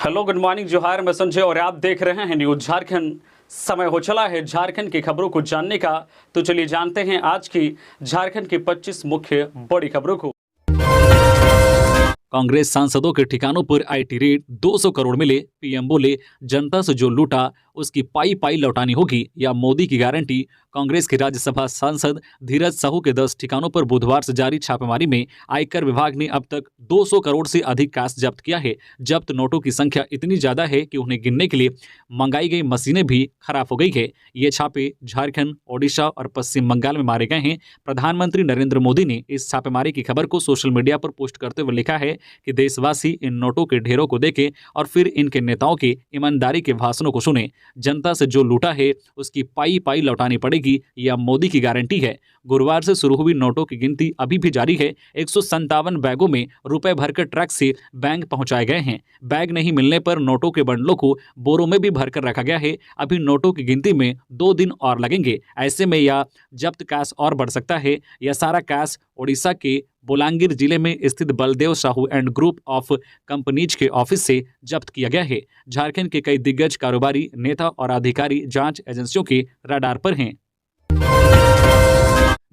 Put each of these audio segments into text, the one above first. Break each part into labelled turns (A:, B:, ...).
A: Hello, good morning, जोहार। मैं संजय और आप देख रहे हैं न्यूज झारखंड। समय हो चला है झारखंड की खबरों को जानने का, तो चलिए जानते हैं आज की झारखंड की 25 मुख्य बड़ी खबरों को। कांग्रेस सांसदों के ठिकानों पर आईटी रेड, 200 करोड़ मिले। पीएम बोले जनता से जो लूटा उसकी पाई पाई लौटानी होगी, या मोदी की गारंटी। कांग्रेस के राज्यसभा सांसद धीरज साहू के 10 ठिकानों पर बुधवार से जारी छापेमारी में आयकर विभाग ने अब तक 200 करोड़ से अधिक कैश जब्त किया है। जब्त नोटों की संख्या इतनी ज्यादा है कि उन्हें गिनने के लिए मंगाई गई मशीनें भी खराब हो गई है। ये छापे झारखंड, ओडिशा और पश्चिम बंगाल में मारे गए हैं। प्रधानमंत्री नरेंद्र मोदी ने इस छापेमारी की खबर को सोशल मीडिया पर पोस्ट करते हुए लिखा है कि देशवासी इन नोटों के ढेरों को देखें और फिर इनके नेताओं के ईमानदारी के भाषणों को सुने। जनता से जो लूटा है उसकी पाई पाई लौटानी पड़ेगी, यह मोदी की गारंटी है। गुरुवार से शुरू हुई नोटों की गिनती अभी भी जारी है। 157 बैगों में रुपए भरकर ट्रक से बैंक पहुंचाए गए हैं। बैग नहीं मिलने पर नोटों के बंडलों को बोरों में भी भरकर रखा गया है। अभी नोटों की गिनती में 2 दिन और लगेंगे। ऐसे में यह जब्त कैश और बढ़ सकता है। यह सारा कैश ओडिशा के बोलांगीर जिले में स्थित Baldev Sahu and group of companies के ऑफिस से जब्त किया गया है। झारखंड के कई दिग्गज कारोबारी, नेता और अधिकारी जांच एजेंसियों के रडार पर हैं।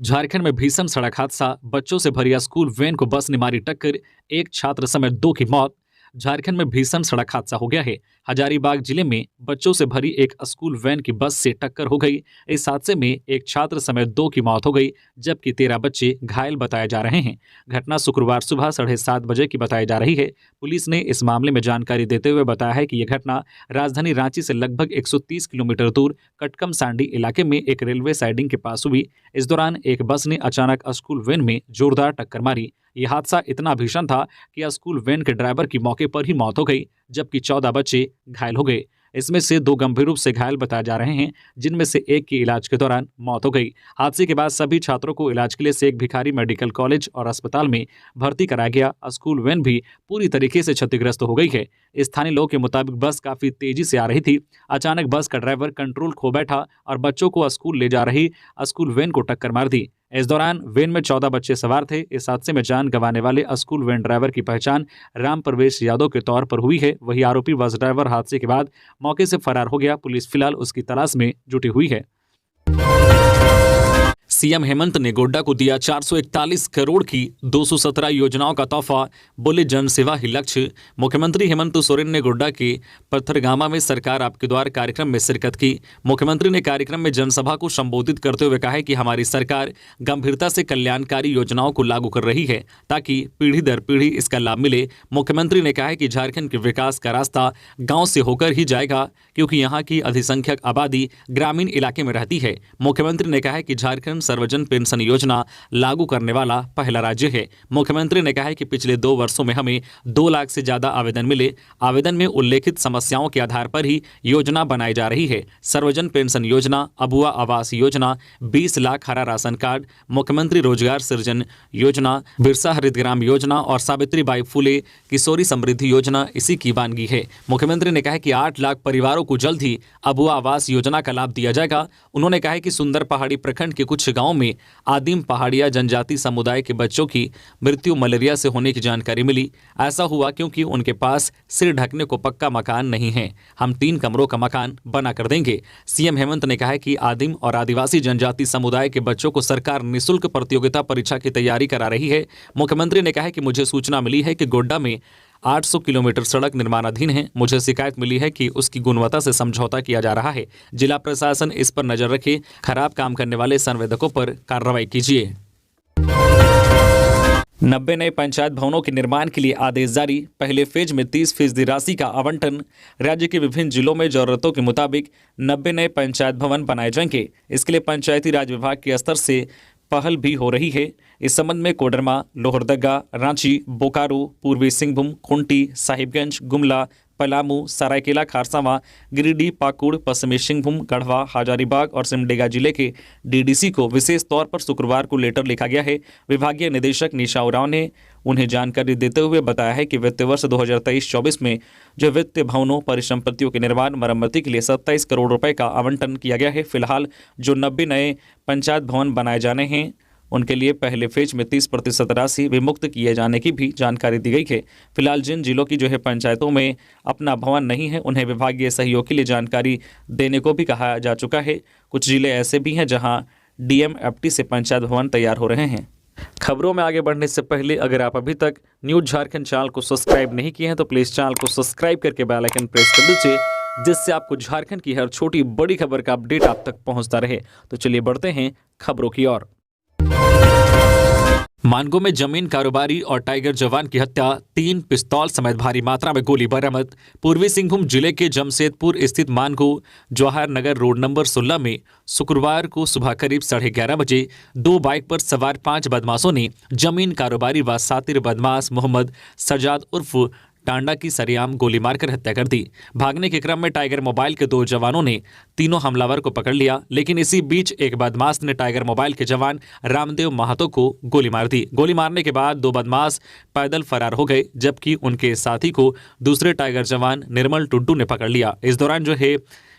A: झारखंड में भीषण सड़क हादसा, बच्चों से भरी स्कूल वैन को बस ने मारी टक्कर, एक छात्र समेत 2 की मौत। झारखंड में भीषण सड़क हादसा हो गया है। हजारीबाग जिले में बच्चों से भरी एक स्कूल वैन की बस से टक्कर हो गई। इस हादसे में एक छात्र समेत 2 की मौत हो गई, जबकि 13 बच्चे घायल बताए जा रहे हैं। घटना शुक्रवार सुबह 7:30 बजे की बताई जा रही है। पुलिस ने इस मामले में जानकारी देते हुए बताया है कि यह घटना राजधानी रांची से लगभग 130 किलोमीटर दूर कटकम सांडी इलाके में एक रेलवे साइडिंग के पास हुई। इस दौरान एक बस ने अचानक स्कूल वैन में जोरदार टक्कर मारी। यह हादसा इतना भीषण था कि स्कूल वैन के ड्राइवर की मौके पर ही मौत हो गई, जबकि 14 बच्चे घायल हो गए। इसमें से 2 गंभीर रूप से घायल बताए जा रहे हैं, जिनमें से एक की इलाज के दौरान मौत हो गई। हादसे के बाद सभी छात्रों को इलाज के लिए शेख भिखारी मेडिकल कॉलेज और अस्पताल में भर्ती कराया गया। स्कूल वैन भी पूरी तरीके से क्षतिग्रस्त हो गई है। स्थानीय लोगों के मुताबिक बस काफी तेजी से आ रही थी। अचानक बस का ड्राइवर कंट्रोल खो बैठा और बच्चों को स्कूल ले जा रही स्कूल वैन को टक्कर मार दी। इस दौरान वैन में 14 बच्चे सवार थे। इस हादसे में जान गंवाने वाले स्कूल वैन ड्राइवर की पहचान राम प्रवेश यादव के तौर पर हुई है। वही आरोपी बस ड्राइवर हादसे के बाद मौके से फरार हो गया। पुलिस फिलहाल उसकी तलाश में जुटी हुई है। सीएम हेमंत ने गोड्डा को दिया 441 करोड़ की 217 योजनाओं का तोहफा, बोले जनसेवा ही लक्ष्य। मुख्यमंत्री हेमंत सोरेन ने गोड्डा के पत्थरगामा में सरकार आपके द्वार कार्यक्रम में शिरकत की। मुख्यमंत्री ने कार्यक्रम में जनसभा को संबोधित करते हुए कहा कि हमारी सरकार गंभीरता से कल्याणकारी योजनाओं को लागू कर रही है ताकि पीढ़ी दर पीढ़ी इसका लाभ मिले। मुख्यमंत्री ने कहा कि झारखंड के विकास का रास्ता गाँव से होकर ही जाएगा, क्योंकि यहाँ की अधिसंख्यक आबादी ग्रामीण इलाके में रहती है। मुख्यमंत्री ने कहा कि झारखंड सर्वजन पेंशन योजना लागू करने वाला पहला राज्य है। मुख्यमंत्री ने कहा है कि पिछले 2 वर्षों में हमें 2 लाख से ज्यादा आवेदन मिले। आवेदन में उल्लेखित समस्याओं के आधार पर ही योजना बनाई जा रही है। सर्वजन पेंशन योजना, अबुआ आवास योजना, 20 लाख हरा राशन कार्ड, मुख्यमंत्री रोजगार सृजन योजना, बिरसा हरित ग्राम योजना और सावित्रीबाई फुले किशोरी समृद्धि योजना इसी की वानगी है। मुख्यमंत्री ने कहा कि 8 लाख परिवारों को जल्द ही अबुआ आवास योजना का लाभ दिया जाएगा। उन्होंने कहा कि सुंदर पहाड़ी प्रखंड के कुछ गांवों में आदिम पहाड़िया जनजाति समुदाय के बच्चों की मृत्यु मलेरिया से होने की जानकारी मिली। ऐसा हुआ क्योंकि उनके पास सिर ढकने को पक्का मकान नहीं है। हम 3 कमरों का मकान बना कर देंगे। सीएम हेमंत ने कहा कि आदिम और आदिवासी जनजाति समुदाय के बच्चों को सरकार निःशुल्क प्रतियोगिता परीक्षा की तैयारी करा रही है। मुख्यमंत्री ने कहा कि मुझे सूचना मिली है कि गोड्डा में 800 किलोमीटर सड़क निर्माणाधीन है। मुझे शिकायत मिली है कि उसकी गुणवत्ता से समझौता किया जा रहा है। जिला प्रशासन इस पर नजर रखे, खराब काम करने वाले संवेदकों पर कार्रवाई कीजिए। 90 नए पंचायत भवनों के निर्माण के लिए आदेश जारी। पहले फेज में 30% राशि का आवंटन। राज्य के विभिन्न जिलों में जरूरतों के मुताबिक 90 नए पंचायत भवन बनाए जाएंगे। इसके लिए पंचायती राज विभाग के स्तर से पहल भी हो रही है। इस संबंध में कोडरमा, लोहरदगा, रांची, बोकारो, पूर्वी सिंहभूम, खूंटी, साहिबगंज, गुमला, पलामू, सरायकेला खारसावां, गिरिडीह, पाकुड़, पश्चिमी सिंहभूम, गढ़वा, हजारीबाग और सिमडेगा जिले के डीडीसी को विशेष तौर पर शुक्रवार को लेटर लिखा गया है। विभागीय निदेशक निशा उरांव ने उन्हें जानकारी देते हुए बताया है कि वित्तीय वर्ष 2023-24 में जो वित्तीय भवनों, परिसंपत्तियों के निर्माण मरम्मति के लिए 27 करोड़ रुपए का आवंटन किया गया है। फिलहाल जो 90 नए पंचायत भवन बनाए जाने हैं उनके लिए पहले फेज में 30% राशि विमुक्त किए जाने की भी जानकारी दी गई है। फिलहाल जिन जिलों की जो है पंचायतों में अपना भवन नहीं है, उन्हें विभागीय सहयोग के लिए जानकारी देने को भी कहा जा चुका है। कुछ जिले ऐसे भी हैं जहां डीएमएफटी से पंचायत भवन तैयार हो रहे हैं। खबरों में आगे बढ़ने से पहले अगर आप अभी तक न्यूज़ झारखंड चैनल को सब्सक्राइब नहीं किए हैं तो प्लीज़ चैनल को सब्सक्राइब करके बेल आइकन प्रेस कर दीजिए, जिससे आपको झारखंड की हर छोटी बड़ी खबर का अपडेट आप तक पहुंचता रहे। तो चलिए बढ़ते हैं खबरों की ओर। मानगो में जमीन कारोबारी और टाइगर जवान की हत्या, 3 पिस्तौल समेत भारी मात्रा में गोली बरामद। पूर्वी सिंहभूम जिले के जमशेदपुर स्थित मानगो जवाहर नगर रोड नंबर 16 में शुक्रवार को सुबह करीब 11:30 बजे 2 बाइक पर सवार 5 बदमाशों ने जमीन कारोबारी व सातिर बदमाश मोहम्मद सजाद उर्फ टांडा की सरेआम गोली मारकर हत्या कर दी। भागने के क्रम में टाइगर मोबाइल के 2 जवानों ने तीनों हमलावर को पकड़ लिया, लेकिन इसी बीच एक बदमाश ने टाइगर मोबाइल के जवान रामदेव महतो को गोली मार दी। गोली मारने के बाद 2 बदमाश पैदल फरार हो गए, जबकि उनके साथी को दूसरे टाइगर जवान निर्मल टुड्डू ने पकड़ लिया। इस दौरान जो है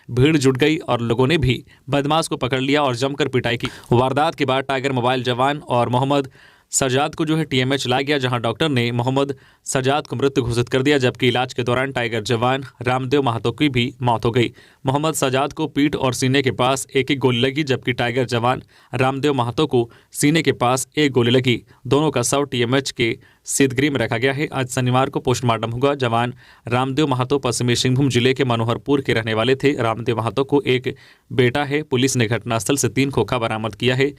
A: भीड़ जुट गई और लोगों ने भी बदमाश को पकड़ लिया और जमकर पिटाई की। वारदात के बाद टाइगर मोबाइल जवान और मोहम्मद सजाद को जो है टीएमएच लाया गया, जहां डॉक्टर ने मोहम्मद सजाद को मृत घोषित कर दिया, जबकि इलाज के दौरान टाइगर जवान रामदेव महतो की भी मौत हो गई। मोहम्मद सजाद को पीठ और सीने के पास एक गोली लगी, जबकि टाइगर जवान रामदेव महतो को सीने के पास एक गोली लगी। दोनों का शव टीएमएच के शीतगृह में रखा गया है। आज शनिवार को पोस्टमार्टम हुआ। जवान रामदेव महतो पश्चिमी सिंहभूम जिले के मनोहरपुर के रहने वाले थे। रामदेव महतो को एक बेटा है। पुलिस ने घटनास्थल से 3 खोखा बरामद किया है।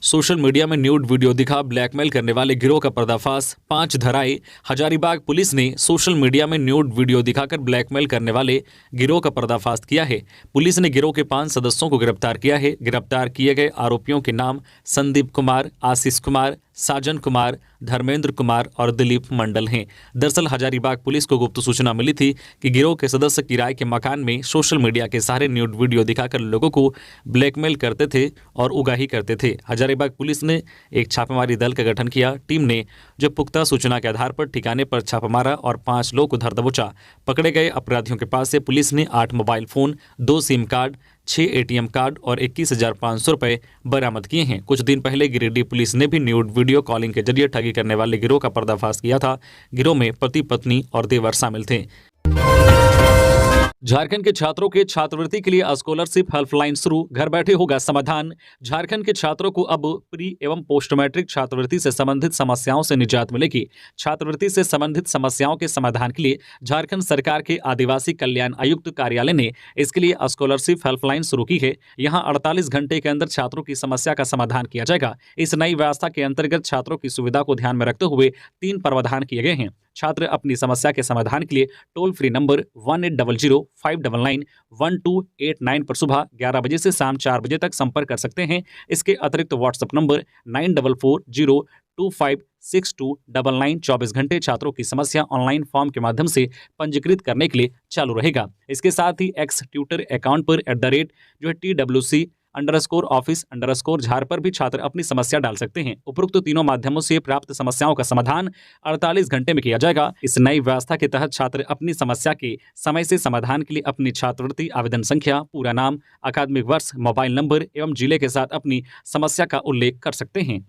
A: सोशल मीडिया में न्यूड वीडियो दिखा ब्लैकमेल करने वाले गिरोह का पर्दाफाश, 5 धराए। हजारीबाग पुलिस ने सोशल मीडिया में न्यूड वीडियो दिखाकर ब्लैकमेल करने वाले गिरोह का पर्दाफाश किया है। पुलिस ने गिरोह के 5 सदस्यों को गिरफ्तार किया है। गिरफ्तार किए गए आरोपियों के नाम संदीप कुमार, आशीष कुमार, साजन कुमार, धर्मेंद्र कुमार और दिलीप मंडल हैं। दरअसल हजारीबाग पुलिस को गुप्त सूचना मिली थी कि गिरोह के सदस्य किराए के मकान में सोशल मीडिया के सहारे न्यूड वीडियो दिखाकर लोगों को ब्लैकमेल करते थे और उगाही करते थे। हजारीबाग पुलिस ने एक छापेमारी दल का गठन किया। टीम ने जो पुख्ता सूचना के आधार पर ठिकाने पर छापा मारा और 5 लोगों को धर दबोचा। पकड़े गए अपराधियों के पास से पुलिस ने 8 mobile phone, 2 SIM card, 6 ATM card और 21,500 रुपए बरामद किए हैं। कुछ दिन पहले गिरिडीह पुलिस ने भी न्यूड वीडियो कॉलिंग के जरिए ठगी करने वाले गिरोह का पर्दाफाश किया था। गिरोह में पति, पत्नी और देवर शामिल थे। झारखंड के छात्रों के छात्रवृत्ति के लिए स्कॉलरशिप हेल्पलाइन शुरू, घर बैठे होगा समाधान। झारखंड के छात्रों को अब प्री एवं पोस्ट मैट्रिक छात्रवृत्ति से संबंधित समस्याओं से निजात मिलेगी। छात्रवृत्ति से संबंधित समस्याओं के समाधान के लिए झारखंड सरकार के आदिवासी कल्याण आयुक्त कार्यालय ने इसके लिए स्कॉलरशिप हेल्पलाइन शुरू की है। यहां 48 घंटे के अंदर छात्रों की समस्या का समाधान किया जाएगा। इस नई व्यवस्था के अंतर्गत छात्रों की सुविधा को ध्यान में रखते हुए 3 प्रावधान किए गए हैं। छात्र अपनी समस्या के समाधान के लिए टोल फ्री नंबर 1800-599-1289 पर सुबह 11 बजे से शाम 4 बजे तक संपर्क कर सकते हैं। इसके अतिरिक्त व्हाट्सएप नंबर 9440256299 24 घंटे छात्रों की समस्या ऑनलाइन फॉर्म के माध्यम से पंजीकृत करने के लिए चालू रहेगा। इसके साथ ही एक्स ट्विटर अकाउंट पर @TWC_office_झार पर भी छात्र अपनी समस्या डाल सकते हैं। उपरोक्त तीनों माध्यमों से प्राप्त समस्याओं का समाधान 48 घंटे में किया जाएगा। इस नई व्यवस्था के तहत छात्र अपनी समस्या के समय से समाधान के लिए अपनी छात्रवृत्ति आवेदन संख्या, पूरा नाम, अकादमिक वर्ष, मोबाइल नंबर एवं जिले के साथ अपनी समस्या का उल्लेख कर सकते हैं।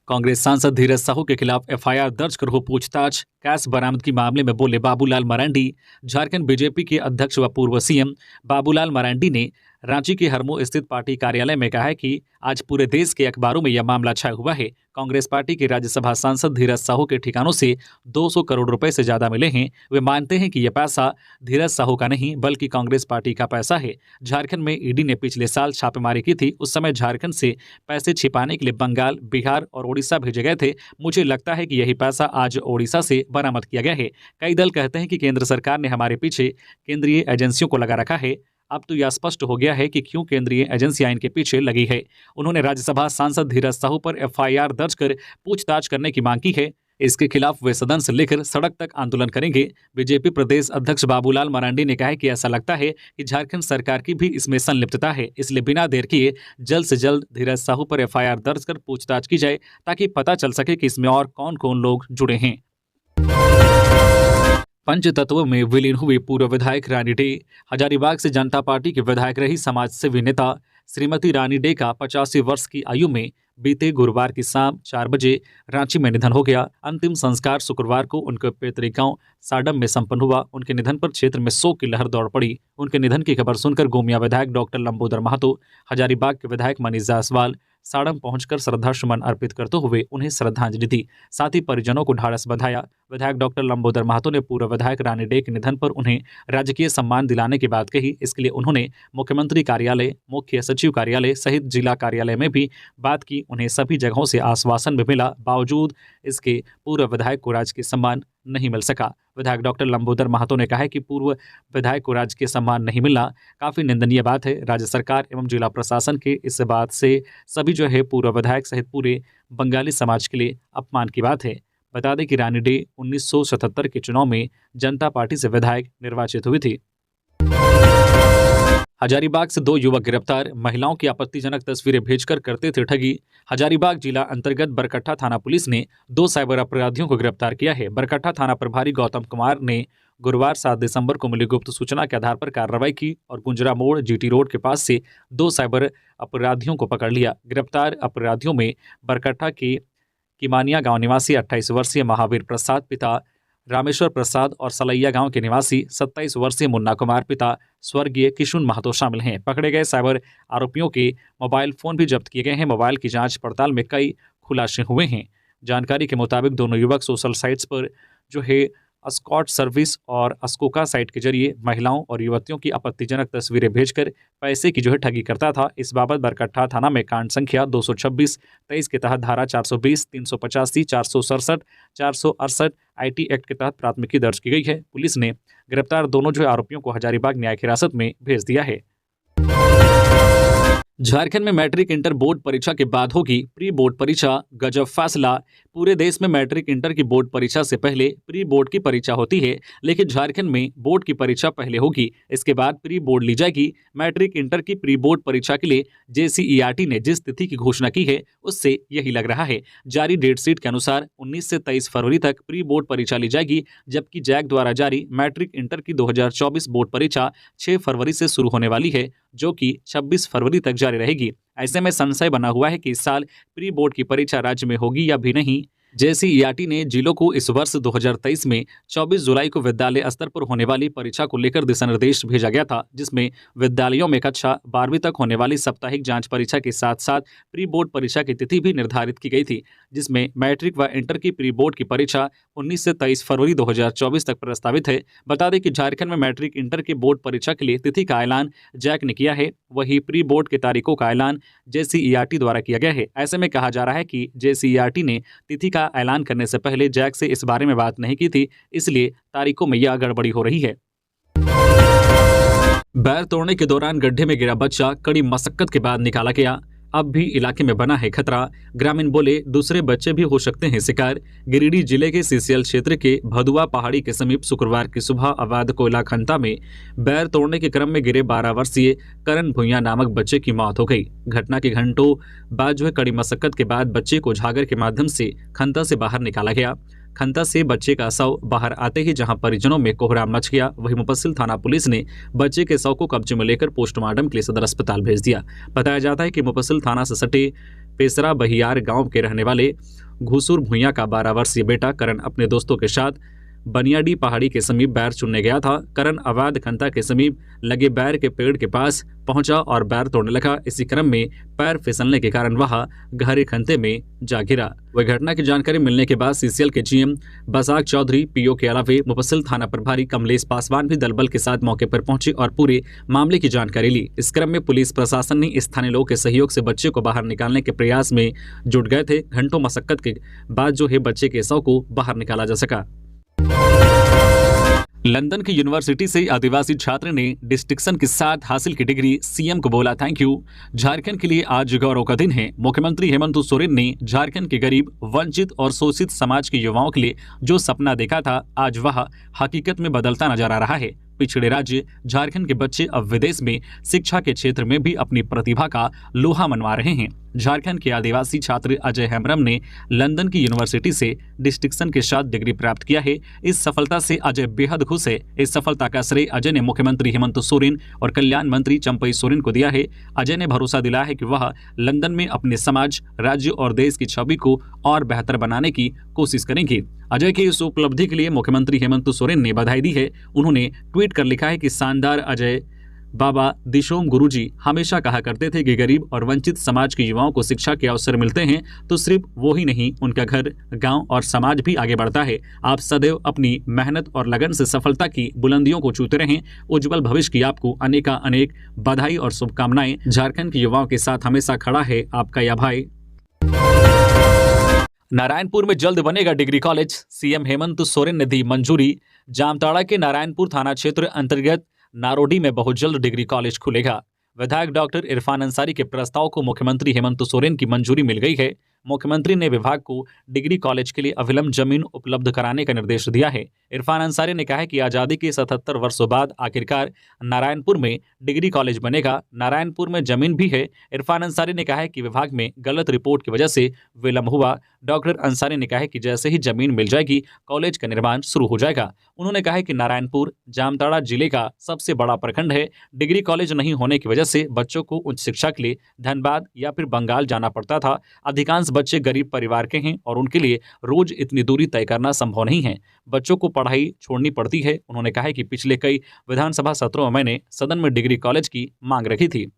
A: कांग्रेस सांसद धीरज साहू के खिलाफ एफआईआर दर्ज कर हो पूछताछ, कैश बरामदगी मामले में बोले बाबूलाल मरांडी। झारखंड बीजेपी के अध्यक्ष व पूर्व सीएम बाबूलाल मरांडी ने रांची के हरमो स्थित पार्टी कार्यालय में कहा है कि आज पूरे देश के अखबारों में यह मामला छाया हुआ है। कांग्रेस पार्टी के राज्यसभा सांसद धीरज साहू के ठिकानों से 200 करोड़ रुपए से ज्यादा मिले हैं। वे मानते हैं कि यह पैसा धीरज साहू का नहीं बल्कि कांग्रेस पार्टी का पैसा है। झारखंड में ईडी ने पिछले साल छापेमारी की थी। उस समय झारखंड से पैसे छिपाने के लिए बंगाल, बिहार और ओडिशा भेजे गए थे। मुझे लगता है कि यही पैसा आज ओडिशा से बरामद किया गया है। कई दल कहते हैं कि केंद्र सरकार ने हमारे पीछे केंद्रीय एजेंसियों को लगा रखा है। अब तो यह स्पष्ट हो गया है कि क्यों केंद्रीय एजेंसियां इनके पीछे लगी है। उन्होंने राज्यसभा सांसद धीरज साहू पर एफआईआर दर्ज कर पूछताछ करने की मांग की है। इसके खिलाफ वे सदन से लेकर सड़क तक आंदोलन करेंगे। बीजेपी प्रदेश अध्यक्ष बाबूलाल मरांडी ने कहा है कि ऐसा लगता है कि झारखंड सरकार की भी इसमें संलिप्तता है, इसलिए बिना देर किए जल्द से जल्द धीरज साहू पर एफआईआर दर्ज कर पूछताछ की जाए ताकि पता चल सके कि इसमें और कौन कौन लोग जुड़े हैं। पंचतत्व में विलीन हुई पूर्व विधायक रानी डे। हजारीबाग से जनता पार्टी के विधायक रही समाजसेवी नेता श्रीमती रानी डे का 85 वर्ष की आयु में बीते गुरुवार की शाम 4 बजे रांची में निधन हो गया। अंतिम संस्कार शुक्रवार को उनके पैतृक गांव साडम में संपन्न हुआ। उनके निधन पर क्षेत्र में शोक की लहर दौड़ पड़ी। उनके निधन की खबर सुनकर गोमिया विधायक डॉक्टर लंबोदर महतो, हजारीबाग के विधायक मनीष जायसवाल साडम पहुंचकर श्रद्धा सुमन अर्पित करते हुए उन्हें श्रद्धांजलि दी। साथ ही परिजनों को ढाढ़स बंधाया। विधायक डॉक्टर लंबोदर महतो ने पूर्व विधायक रानी डे के निधन पर उन्हें राजकीय सम्मान दिलाने की बात कही। इसके लिए उन्होंने मुख्यमंत्री कार्यालय, मुख्य सचिव कार्यालय सहित जिला कार्यालय में भी बात की। उन्हें सभी जगहों से आश्वासन भी मिला, बावजूद इसके पूर्व विधायक को राजकीय सम्मान नहीं मिल सका। विधायक डॉक्टर लंबोदर महतो ने कहा है कि पूर्व विधायक को राजकीय सम्मान नहीं मिलना काफी निंदनीय बात है। राज्य सरकार एवं जिला प्रशासन के इस बात से सभी पूर्व विधायक सहित पूरे बंगाली समाज के लिए अपमान की बात है। बता दें कि रानी डे 1977 के चुनाव में जनता पार्टी से विधायक निर्वाचित हुई थी। हजारीबाग से 2 युवक गिरफ्तार, महिलाओं की आपत्तिजनक तस्वीरें भेजकर करते थे ठगी। हजारीबाग जिला अंतर्गत बरकट्टा थाना पुलिस ने 2 साइबर अपराधियों को गिरफ्तार किया है। बरकट्टा थाना प्रभारी गौतम कुमार ने गुरुवार 7 दिसंबर को मिली गुप्त सूचना के आधार पर कार्रवाई की और गुंजरा मोड़ जीटी रोड के पास से 2 साइबर अपराधियों को पकड़ लिया। गिरफ्तार अपराधियों में बरकट्टा के किमानिया गांव निवासी 28 वर्षीय महावीर प्रसाद पिता रामेश्वर प्रसाद और सलैया गांव के निवासी 27 वर्षीय मुन्ना कुमार पिता स्वर्गीय किशुन महतो शामिल हैं। पकड़े गए साइबर आरोपियों के मोबाइल फोन भी जब्त किए गए हैं। मोबाइल की जांच पड़ताल में कई खुलासे हुए हैं। जानकारी के मुताबिक दोनों युवक सोशल साइट्स पर स्कॉट सर्विस और अस्कोका साइट के जरिए महिलाओं और युवतियों की आपत्तिजनक तस्वीरें भेजकर पैसे की ठगी करता था। इस बाबत बरकट्टा थाना में कांड संख्या 226/23 के तहत धारा 420, 385, 467, 468 IT एक्ट के तहत प्राथमिकी दर्ज की गई है। पुलिस ने गिरफ्तार दोनों आरोपियों को हजारीबाग न्यायिक हिरासत में भेज दिया है। झारखंड में मैट्रिक इंटर बोर्ड परीक्षा के बाद होगी प्री बोर्ड परीक्षा, गजब फैसला। पूरे देश में मैट्रिक इंटर की बोर्ड परीक्षा से पहले प्री बोर्ड की परीक्षा होती है, लेकिन झारखंड में बोर्ड की परीक्षा पहले होगी, इसके बाद प्री बोर्ड ली जाएगी। मैट्रिक इंटर की प्री बोर्ड परीक्षा के लिए JCERT ने जिस तिथि की घोषणा की है उससे यही लग रहा है। जारी डेट शीट के अनुसार 19 से 23 फरवरी तक प्री बोर्ड परीक्षा ली जाएगी, जबकि जैक द्वारा जारी मैट्रिक इंटर की 2024 बोर्ड परीक्षा 6 फरवरी से शुरू होने वाली है, जो कि 26 फरवरी तक जारी रहेगी। ऐसे में संशय बना हुआ है कि इस साल प्री बोर्ड की परीक्षा राज्य में होगी या भी नहीं। JCERT ने जिलों को इस वर्ष 2023 में 24 जुलाई को विद्यालय स्तर पर होने वाली परीक्षा को लेकर दिशा निर्देश भेजा गया था, जिसमें विद्यालयों में कक्षा 12वीं तक होने वाली साप्ताहिक जांच परीक्षा के साथ साथ प्री बोर्ड परीक्षा की तिथि भी निर्धारित की गई थी, जिसमें मैट्रिक व इंटर की प्री बोर्ड की परीक्षा 19 से 23 फरवरी 2024 तक प्रस्तावित है। बता दें कि झारखंड में मैट्रिक इंटर की बोर्ड परीक्षा के लिए तिथि का ऐलान जैक ने किया है, वही प्री बोर्ड की तारीखों का ऐलान JCERT द्वारा किया गया है। ऐसे में कहा जा रहा है कि JCERT ने तिथि का ऐलान करने से पहले जैक से इस बारे में बात नहीं की थी, इसलिए तारीखों में यह गड़बड़ी हो रही है। बैर तोड़ने के दौरान गड्ढे में गिरा बच्चा कड़ी मशक्कत के बाद निकाला गया। अब भी इलाके में बना है खतरा। ग्रामीण बोले दूसरे बच्चे भी हो सकते हैं शिकार। गिरिडीह जिले के सीसीएल क्षेत्र के भदुआ पहाड़ी के समीप शुक्रवार की सुबह अवैध कोयला खंता में बैर तोड़ने के क्रम में गिरे 12 वर्षीय करण भुइयां नामक बच्चे की मौत हो गई। घटना के घंटों बाद कड़ी मशक्कत के बाद बच्चे को झागर के माध्यम से खंता से बाहर निकाला गया। खंता से बच्चे का शव बाहर आते ही जहां परिजनों में कोहराम मच गया, वहीं मुफस्सिल थाना पुलिस ने बच्चे के शव को कब्जे में लेकर पोस्टमार्टम के लिए सदर अस्पताल भेज दिया। बताया जाता है कि मुफस्सिल थाना से सटे पेसरा बहियार गांव के रहने वाले घुसूर भुइयां का 12 वर्षीय बेटा करण अपने दोस्तों के साथ बनियाडी पहाड़ी के समीप बैर चुनने गया था। करण अवैध खंता के समीप लगे बैर के पेड़ के पास पहुंचा और बैर तोड़ने लगा। इसी क्रम में पैर फिसलने के कारण वह गहरे खंते में जा गिरा। वह घटना की जानकारी मिलने के बाद सीसीएल के GM बसाक चौधरी, PO के अलावे मुफस्सिल थाना प्रभारी कमलेश पासवान भी दलबल के साथ मौके पर पहुंचे और पूरे मामले की जानकारी ली। इस क्रम में पुलिस प्रशासन ने स्थानीय लोगों के सहयोग से बच्चे को बाहर निकालने के प्रयास में जुट गए थे। घंटों मशक्कत के बाद बच्चे के शव को बाहर निकाला जा सका। लंदन की यूनिवर्सिटी से आदिवासी छात्र ने डिस्टिंक्शन के साथ हासिल की डिग्री, CM को बोला थैंक यू। झारखंड के लिए आज गौरव का दिन है। मुख्यमंत्री हेमंत सोरेन ने झारखंड के गरीब, वंचित और शोषित समाज के युवाओं के लिए जो सपना देखा था, आज वह हकीकत में बदलता नजर आ रहा है। पिछड़े राज्य झारखंड के बच्चे अब विदेश में शिक्षा के क्षेत्र में भी अपनी प्रतिभा का लोहा मनवा रहे हैं। झारखंड के आदिवासी छात्र अजय हेम्ब्रम ने लंदन की यूनिवर्सिटी से डिस्टिंक्शन के साथ डिग्री प्राप्त किया है। इस सफलता से अजय बेहद खुश है। इस सफलता का श्रेय अजय ने मुख्यमंत्री हेमंत सोरेन और कल्याण मंत्री चंपई सोरेन को दिया है। अजय ने भरोसा दिलाया है कि वह लंदन में अपने समाज, राज्य और देश की छवि को और बेहतर बनाने की कोशिश करेंगे। अजय की इस उपलब्धि के लिए मुख्यमंत्री हेमंत सोरेन ने बधाई दी है। उन्होंने ट्वीट कर लिखा है कि शानदार अजय। बाबा दिशोम गुरुजी हमेशा कहा करते थे कि गरीब और वंचित समाज के युवाओं को शिक्षा के अवसर मिलते हैं तो सिर्फ वो ही नहीं, उनका घर, गांव और समाज भी आगे बढ़ता है। आप सदैव अपनी मेहनत और लगन से सफलता की बुलंदियों को छूते रहें। उज्जवल भविष्य की आपको अनेक बधाई और शुभकामनाएं। झारखंड के युवाओं के साथ हमेशा खड़ा है आपका यह भाई। नारायणपुर में जल्द बनेगा degree college, CM Hemant Soren ने दी मंजूरी। जामताड़ा के नारायणपुर थाना क्षेत्र अंतर्गत नारोडी में बहुत जल्द डिग्री कॉलेज खुलेगा। विधायक डॉक्टर इरफान अंसारी के प्रस्ताव को मुख्यमंत्री हेमंत सोरेन की मंजूरी मिल गई है। मुख्यमंत्री ने विभाग को डिग्री कॉलेज के लिए अविलंब जमीन उपलब्ध कराने का निर्देश दिया है। इरफान अंसारी ने कहा है कि आज़ादी के 77 वर्षों बाद आखिरकार नारायणपुर में डिग्री कॉलेज बनेगा। नारायणपुर में जमीन भी है। इरफान अंसारी ने कहा है कि विभाग में गलत रिपोर्ट की वजह से विलंब हुआ। डॉक्टर अंसारी ने कहा है कि जैसे ही जमीन मिल जाएगी कॉलेज का निर्माण शुरू हो जाएगा। उन्होंने कहा है कि नारायणपुर जामताड़ा जिले का सबसे बड़ा प्रखंड है। डिग्री कॉलेज नहीं होने की वजह से बच्चों को उच्च शिक्षा के लिए धनबाद या फिर बंगाल जाना पड़ता था। अधिकांश बच्चे गरीब परिवार के हैं और उनके लिए रोज इतनी दूरी तय करना संभव नहीं है। बच्चों को पढ़ाई छोड़नी पड़ती है। उन्होंने कहा है कि पिछले कई विधानसभा सत्रों में मैंने सदन में डिग्री कॉलेज की मांग रखी थी।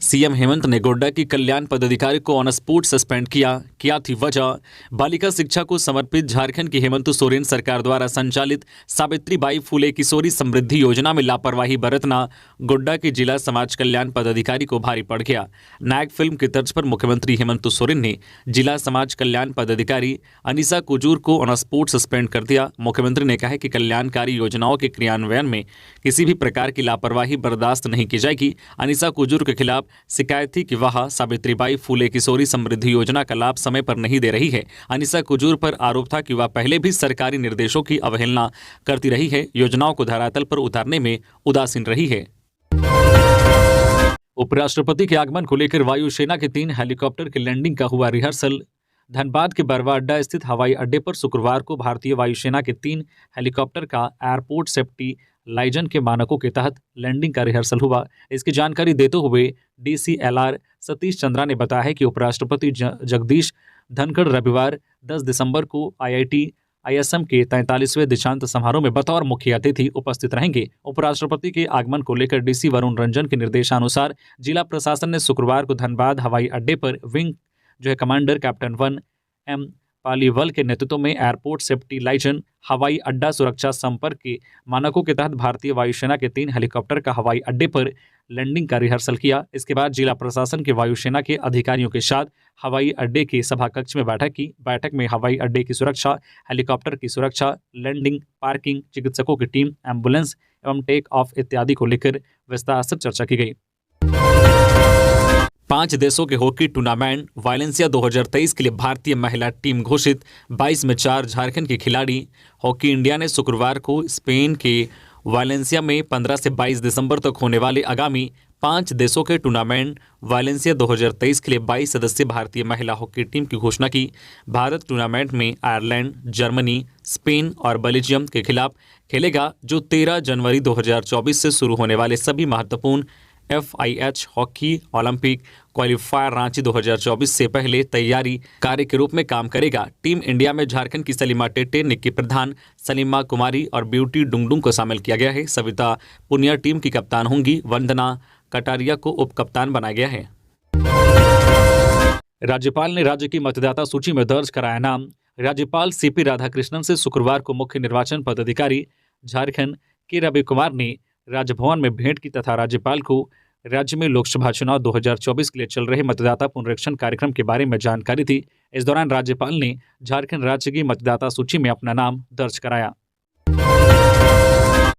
A: सीएम हेमंत ने गोड्डा की कल्याण पदाधिकारी को ऑन स्पॉट सस्पेंड किया थी वजह। बालिका शिक्षा को समर्पित झारखंड की हेमंत सोरेन सरकार द्वारा संचालित सावित्रीबाई फुले किशोरी समृद्धि योजना में लापरवाही बरतना गोड्डा के जिला समाज कल्याण पदाधिकारी को भारी पड़ गया। नायक फिल्म की तर्ज पर मुख्यमंत्री हेमंत सोरेन ने जिला समाज कल्याण पदाधिकारी अनिसा कुजूर को ऑन स्पॉट सस्पेंड कर दिया। मुख्यमंत्री ने कहा है कि कल्याणकारी योजनाओं के क्रियान्वयन में किसी भी प्रकार की लापरवाही बर्दाश्त नहीं की जाएगी। अनिसा कुजूर के खिलाफ शिकायत थी कि वह सावित्रीबाई फुले किशोरी समृद्धि योजना का लाभ समय पर नहीं दे रही है। अनिसा कुजूर पर आरोप था कि वह पहले भी सरकारी निर्देशों की अवहेलना करती रही है, योजनाओं को धरातल पर उतारने में उदासीन रही है। उपराष्ट्रपति के आगमन को लेकर वायुसेना के 3 हेलीकॉप्टर की लैंडिंग का हुआ रिहर्सल। धनबाद के बरवा अड्डा स्थित हवाई अड्डे पर शुक्रवार को भारतीय वायुसेना के 3 हेलीकॉप्टर का एयरपोर्ट सेफ्टी लाइजन के मानकों के तहत लैंडिंग का रिहर्सल हुआ। इसकी जानकारी देते हुए DCLR सतीश चंद्रा ने बताया है कि उपराष्ट्रपति जगदीश धनखड़ रविवार 10 दिसंबर को IIT ISM के 43वें दीक्षांत समारोह में बतौर मुख्य अतिथि उपस्थित रहेंगे। उपराष्ट्रपति के आगमन को लेकर DC वरुण रंजन के निर्देशानुसार जिला प्रशासन ने शुक्रवार को धनबाद हवाई अड्डे पर wing commander captain 1 M Paliwal के नेतृत्व में एयरपोर्ट सेफ्टी लाइजन हवाई अड्डा सुरक्षा संपर्क के मानकों के तहत भारतीय वायुसेना के 3 हेलीकॉप्टर का हवाई अड्डे पर लैंडिंग का रिहर्सल किया। इसके बाद जिला प्रशासन के वायुसेना के अधिकारियों के साथ हवाई अड्डे के सभा कक्ष में बैठक की। बैठक में हवाई अड्डे की सुरक्षा, हेलीकॉप्टर की सुरक्षा, लैंडिंग, पार्किंग, चिकित्सकों की टीम, एम्बुलेंस एवं टेक ऑफ इत्यादि को लेकर विस्तार से चर्चा की गई। 5 देशों के हॉकी टूर्नामेंट वालेंसिया 2023 के लिए भारतीय महिला टीम घोषित। 22 में 4 झारखंड के खिलाड़ी। हॉकी इंडिया ने शुक्रवार को स्पेन के वालेंसिया में 15 से 22 दिसंबर तक होने वाले आगामी 5 देशों के टूर्नामेंट वालेंसिया 2023 के लिए 22 सदस्यीय भारतीय महिला हॉकी टीम की घोषणा की। भारत टूर्नामेंट में आयरलैंड, जर्मनी, स्पेन और बेल्जियम के खिलाफ खेलेगा, जो 13 जनवरी 2024 से शुरू होने वाले सभी महत्वपूर्ण FIH hockey Olympic qualifier Ranchi 2024 से पहले तैयारी कार्य के रूप में काम करेगा। टीम इंडिया में झारखंड की सलीमा टेटे, निक्की प्रधान, सलीमा कुमारी और ब्यूटी डुंगडुंग को शामिल किया गया है। सविता पुनिया टीम की कप्तान होंगी। वंदना कटारिया को उप कप्तान बनाया गया है। राज्यपाल ने राज्य की मतदाता सूची में दर्ज कराया नाम। राज्यपाल CP राधाकृष्णन से शुक्रवार को मुख्य निर्वाचन पदाधिकारी झारखंड K रवि कुमार ने राजभवन में भेंट की तथा राज्यपाल को राज्य में लोकसभा चुनाव 2024 के लिए चल रहे मतदाता पुनरीक्षण कार्यक्रम के बारे में जानकारी दी। इस दौरान राज्यपाल ने झारखंड राज्य की मतदाता सूची में अपना नाम दर्ज कराया।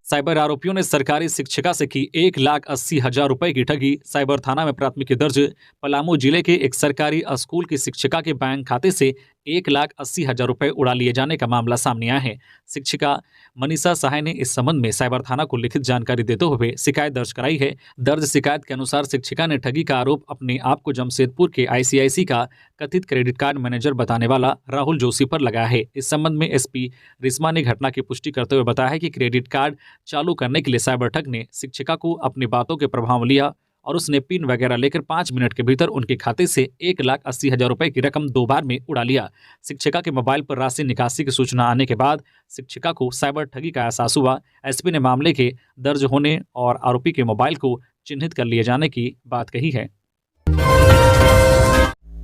A: साइबर आरोपियों ने सरकारी शिक्षिका से की 1,80,000 रुपए की ठगी। साइबर थाना में प्राथमिकी दर्ज। पलामू जिले के एक सरकारी स्कूल की शिक्षिका के बैंक खाते से 1,80,000 रुपए उड़ा लिए जाने का मामला सामने आया है। शिक्षिका मनीषा सहाय ने इस संबंध में साइबर थाना को लिखित जानकारी देते हुए शिकायत दर्ज कराई है। दर्ज शिकायत के अनुसार शिक्षिका ने ठगी का आरोप अपने आप को जमशेदपुर के आईसीआईसी का कथित क्रेडिट कार्ड मैनेजर बताने वाला राहुल जोशी पर लगाया है। इस संबंध में एसपी रिस्मा ने घटना की पुष्टि करते हुए बताया है कि क्रेडिट कार्ड चालू करने के लिए साइबर ठग ने शिक्षिका को अपनी बातों के प्रभाव में लिया और उसने पिन वगैरह लेकर 5 मिनट के भीतर उनके खाते से 1,80,000 रुपए की रकम 2 बार में उड़ा लिया। शिक्षिका के मोबाइल पर राशि निकासी की सूचना आने के बाद शिक्षिका को साइबर ठगी का एहसास हुआ। एसपी ने मामले के दर्ज होने और आरोपी के मोबाइल को चिन्हित कर लिए जाने की बात कही है।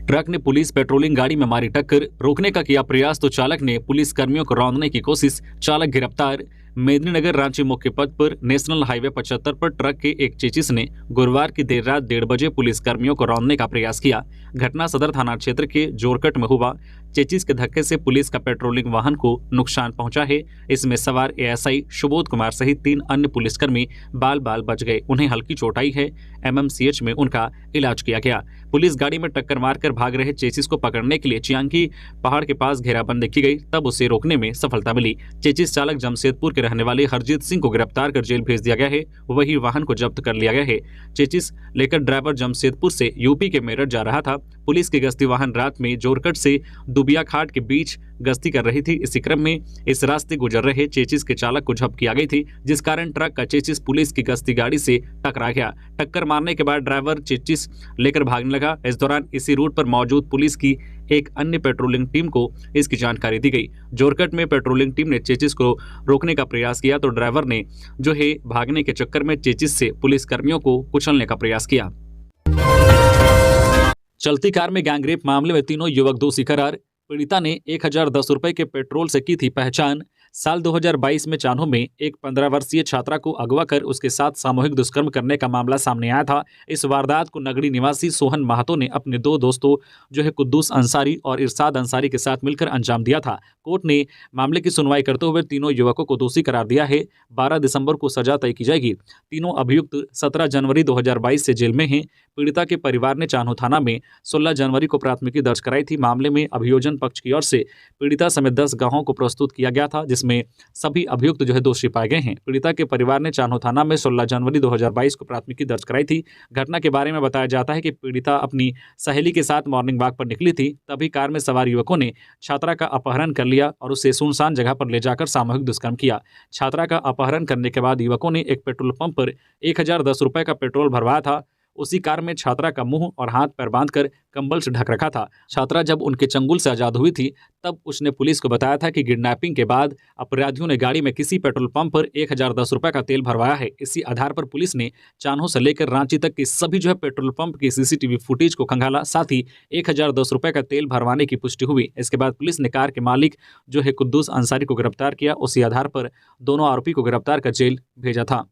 A: ट्रक ने पुलिस पेट्रोलिंग गाड़ी में मारी टक्कर, रोकने का किया प्रयास तो चालक ने पुलिस कर्मियों को रौंदने की कोशिश, चालक गिरफ्तार। मेदिनीनगर रांची मुख्य पथ पर नेशनल हाईवे 75 पर ट्रक के एक चेचिस ने गुरुवार की देर रात 1:30 बजे पुलिस कर्मियों को रौंदने का प्रयास किया। घटना सदर थाना क्षेत्र के जोरकट में हुआ। चेचिस के धक्के से पुलिस का पेट्रोलिंग वाहन को नुकसान पहुंचा है। इसमें सवार एएसआई सुबोध कुमार सहित 3 अन्य पुलिसकर्मी बाल बाल बच गए। उन्हें हल्की चोट आई है। एमएमसीएच में उनका इलाज किया गया। पुलिस गाड़ी में टक्कर मारकर भाग रहे चेचिस को पकड़ने के लिए चियांकी पहाड़ के पास घेराबंदी की गई, तब उसे रोकने में सफलता मिली। चेचिस चालक जमशेदपुर के रहने वाले हरजीत सिंह को गिरफ्तार कर जेल भेज दिया गया है। वही वाहन को जब्त कर लिया गया है। चेचिस लेकर ड्राइवर जमशेदपुर से यूपी के मेरठ जा रहा था। पुलिस की गश्ती वाहन रात में जोरकट से दुबिया खाट के बीच गश्ती कर रही थी। इसी क्रम में इस रास्ते गुजर रहे चेचिस के चालक को झपकी आ गई थी, जिस कारण ट्रक का चेचिस पुलिस की गश्ती गाड़ी से टकरा गया। टक्कर मारने के बाद ड्राइवर चेचिस लेकर भागने लगा। इस दौरान इसी रूट पर मौजूद पुलिस की एक अन्य पेट्रोलिंग टीम को इसकी जानकारी दी गई। जोरकट में पेट्रोलिंग टीम ने चेचिस को रोकने का प्रयास किया तो ड्राइवर ने जो है भागने के चक्कर में चेचिस से पुलिस कर्मियों को कुचलने का प्रयास किया। चलती कार में गैंगरेप मामले में तीनों युवक दोषी करार। पीड़िता ने 1,010 रुपए के पेट्रोल से की थी पहचान। साल 2022 में चान्हो में एक 15 वर्षीय छात्रा को अगवा कर उसके साथ सामूहिक दुष्कर्म करने का मामला सामने आया था। इस वारदात को नगरी निवासी सोहन महतो ने अपने 2 दोस्तों जो है कुद्दूस अंसारी और इरशाद अंसारी के साथ मिलकर अंजाम दिया था। कोर्ट ने मामले की सुनवाई करते हुए तीनों युवकों को दोषी करार दिया है। 12 दिसंबर को सजा तय की जाएगी। तीनों अभियुक्त 17 जनवरी 2022 से जेल में हैं। पीड़िता के परिवार ने चान्हो थाना में 16 जनवरी को प्राथमिकी दर्ज कराई थी। मामले में अभियोजन पक्ष की ओर से पीड़िता समेत 10 गवाहों को प्रस्तुत किया गया था, जिसमें सभी अभियुक्त जो है दोषी पाए गए हैं। पीड़िता के परिवार ने चान्हो थाना में 16 जनवरी 2022 को प्राथमिकी दर्ज कराई थी। घटना के बारे में बताया जाता है कि पीड़िता अपनी सहेली के साथ मॉर्निंग वॉक पर निकली थी, तभी कार में सवार युवकों ने छात्रा का अपहरण कर लिया और उसे सुनसान जगह पर ले जाकर सामूहिक दुष्कर्म किया। छात्रा का अपहरण करने के बाद युवकों ने एक पेट्रोल पंप पर 1,010 रुपए का पेट्रोल भरवाया था। उसी कार में छात्रा का मुंह और हाथ पैर बांधकर कंबल से ढक रखा था। छात्रा जब उनके चंगुल से आजाद हुई थी तब उसने पुलिस को बताया था कि किडनैपिंग के बाद अपराधियों ने गाड़ी में किसी पेट्रोल पंप पर 1,010 रुपए का तेल भरवाया है। इसी आधार पर पुलिस ने चान्हो से लेकर रांची तक के सभी जो है पेट्रोल पंप की सीसीटीवी फुटेज को खंगाला। साथ ही 1,010 रुपए का तेल भरवाने की पुष्टि हुई। इसके बाद पुलिस ने कार के मालिक जो है कुद्दूस अंसारी को गिरफ्तार किया। उसी आधार पर दोनों आरोपी को गिरफ्तार कर जेल भेजा था।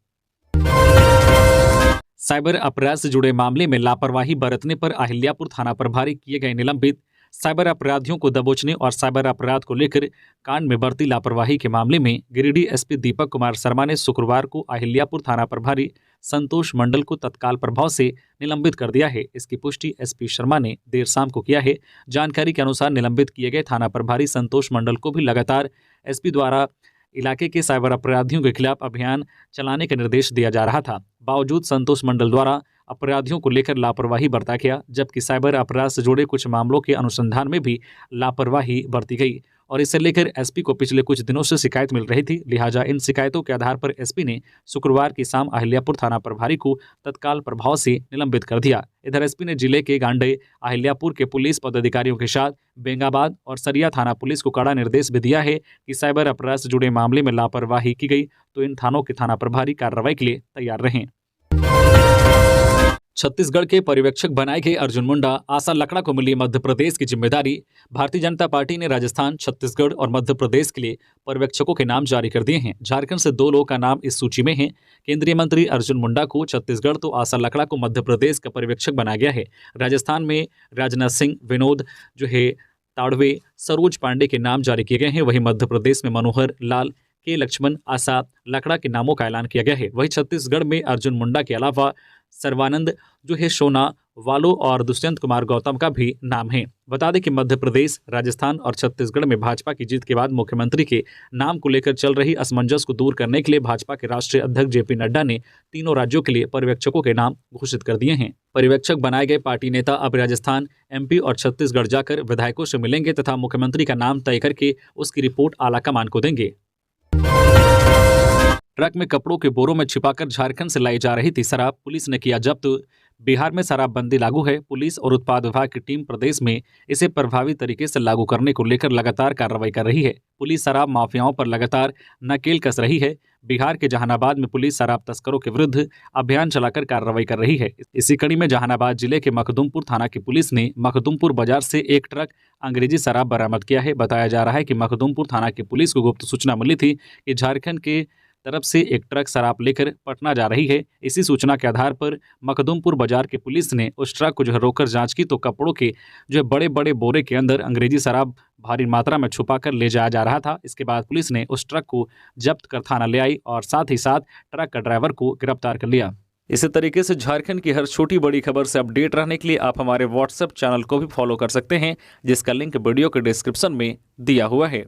A: साइबर अपराध से जुड़े मामले में लापरवाही बरतने पर अहिल्यापुर थाना प्रभारी किए गए निलंबित। साइबर अपराधियों को दबोचने और साइबर अपराध को लेकर कांड में बरती लापरवाही के मामले में गिरिडीह एसपी दीपक कुमार शर्मा ने शुक्रवार को अहिल्यापुर थाना प्रभारी संतोष मंडल को तत्काल प्रभाव से निलंबित कर दिया है। इसकी पुष्टि एसपी शर्मा ने देर शाम को किया है। जानकारी के अनुसार निलंबित किए गए थाना प्रभारी संतोष मंडल को भी लगातार एसपी द्वारा इलाके के साइबर अपराधियों के खिलाफ अभियान चलाने का निर्देश दिया जा रहा था। बावजूद संतोष मंडल द्वारा अपराधियों को लेकर लापरवाही बरता गया, जबकि साइबर अपराध से जुड़े कुछ मामलों के अनुसंधान में भी लापरवाही बरती गई और इसे लेकर एसपी को पिछले कुछ दिनों से शिकायत मिल रही थी। लिहाजा इन शिकायतों के आधार पर एसपी ने शुक्रवार की शाम अहिल्यापुर थाना प्रभारी को तत्काल प्रभाव से निलंबित कर दिया। इधर एसपी ने जिले के गांडे अहिल्यापुर के पुलिस पदाधिकारियों के साथ बेंगाबाद और सरिया थाना पुलिस को कड़ा निर्देश भी दिया है कि साइबर अपराध से जुड़े मामले में लापरवाही की गई तो इन थानों के थाना प्रभारी कार्रवाई के लिए तैयार रहें। छत्तीसगढ़ के पर्यवेक्षक बनाए गए अर्जुन मुंडा, आशा लकड़ा को मिली मध्य प्रदेश की जिम्मेदारी। भारतीय जनता पार्टी ने राजस्थान, छत्तीसगढ़ और मध्य प्रदेश के लिए पर्यवेक्षकों के नाम जारी कर दिए हैं। झारखंड से 2 लोगों का नाम इस सूची में है। केंद्रीय मंत्री अर्जुन मुंडा को छत्तीसगढ़ तो आशा लकड़ा को मध्य प्रदेश का पर्यवेक्षक बनाया गया है। राजस्थान में राजनाथ सिंह, विनोद जो है ताड़वे, सरोज पांडे के नाम जारी किए गए हैं। वहीं मध्य प्रदेश में मनोहर लाल के लक्ष्मण आशा लकड़ा के नामों का ऐलान किया गया है। वहीं छत्तीसगढ़ में अर्जुन मुंडा के अलावा सर्वानंद जो है सोना वालो और दुष्यंत कुमार गौतम का भी नाम है। बता दें कि मध्य प्रदेश, राजस्थान और छत्तीसगढ़ में भाजपा की जीत के बाद मुख्यमंत्री के नाम को लेकर चल रही असमंजस को दूर करने के लिए भाजपा के राष्ट्रीय अध्यक्ष जेपी नड्डा ने तीनों राज्यों के लिए पर्यवेक्षकों के नाम घोषित कर दिए हैं। पर्यवेक्षक बनाए गए पार्टी नेता अब राजस्थान, एमपी और छत्तीसगढ़ जाकर विधायकों से मिलेंगे तथा मुख्यमंत्री का नाम तय करके उसकी रिपोर्ट आलाकमान को देंगे। ट्रक में कपड़ों के बोरों में छिपाकर झारखंड से लाई जा रही थी शराब, पुलिस ने किया जब्त। बिहार में शराबबंदी लागू है। पुलिस और उत्पाद विभाग की टीम प्रदेश में इसे प्रभावी तरीके से लागू करने को लेकर लगातार कार्रवाई कर रही है। पुलिस शराब माफियाओं पर लगातार नकेल कस रही है। बिहार के जहानाबाद में पुलिस शराब तस्करों के विरुद्ध अभियान चलाकर कार्रवाई कर रही है। इसी कड़ी में जहानाबाद जिले के मखदुमपुर थाना की पुलिस ने मखदुमपुर बाजार से एक ट्रक अंग्रेजी शराब बरामद किया है। बताया जा रहा है कि मखदुमपुर थाना की पुलिस को गुप्त सूचना मिली थी कि झारखंड के तरफ से एक ट्रक शराब लेकर पटना जा रही है। इसी सूचना के आधार पर मखदुमपुर बाजार की पुलिस ने उस ट्रक को रोककर जांच की तो कपड़ों के बड़े बड़े बोरे के अंदर अंग्रेजी शराब भारी मात्रा में छुपाकर ले जाया जा रहा था। इसके बाद पुलिस ने उस ट्रक को जब्त कर थाना ले आई और साथ ही साथ ट्रक का ड्राइवर को गिरफ्तार कर लिया। इसी तरीके से झारखंड की हर छोटी बड़ी खबर से अपडेट रहने के लिए आप हमारे व्हाट्सएप चैनल को भी फॉलो कर सकते हैं, जिसका लिंक वीडियो के डिस्क्रिप्शन में दिया हुआ है।